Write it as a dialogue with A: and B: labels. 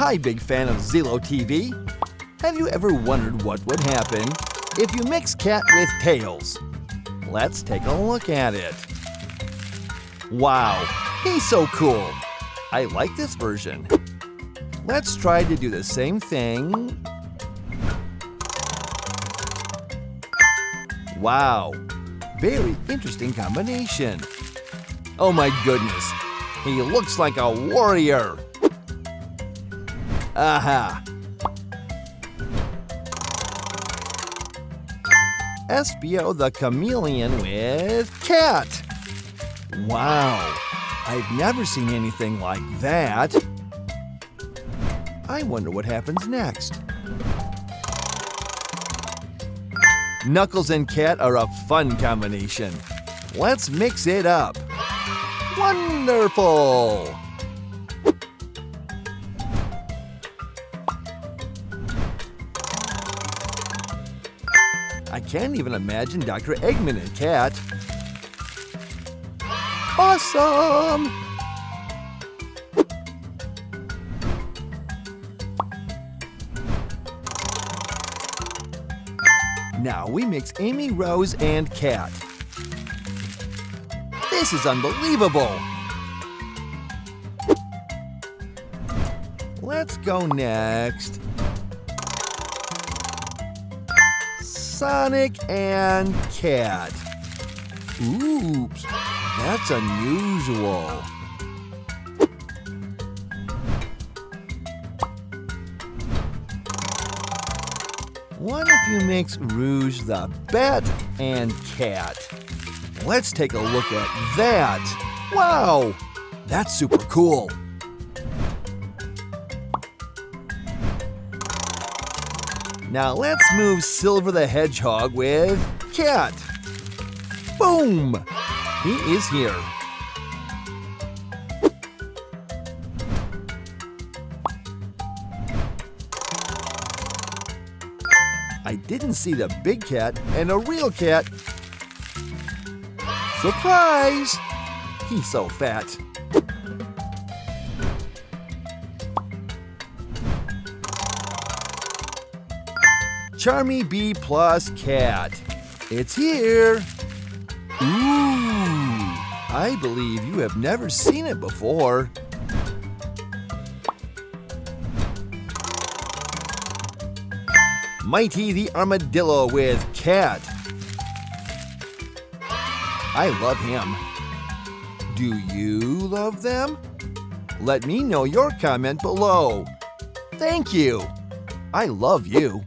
A: Hi, big fan of Zillow TV. Have you ever wondered what would happen if you mix cat with tails? Let's take a look at it. Wow, he's so cool. I like this version. Let's try to do the same thing. Wow, very interesting combination. Oh my goodness, he looks like a warrior. Aha! Espio the chameleon with cat. Wow, I've never seen anything like that. I wonder what happens next. Knuckles and cat are a fun combination. Let's mix it up. Wonderful! I can't even imagine Dr. Eggman and cat. Awesome! Now we mix Amy, Rose, and cat. This is unbelievable! Let's go next. Sonic and cat. Oops, that's unusual. What if you mix Rouge the Bat and cat? Let's take a look at that. Wow, that's super cool. Now let's move Silver the Hedgehog with cat. Boom! He is here. I didn't see the big cat and a real cat. Surprise! He's so fat. Charmy Bee plus cat. It's here. Ooh, I believe you have never seen it before. Mighty the Armadillo with cat. I love him. Do you love them? Let me know your comment below. Thank you. I love you.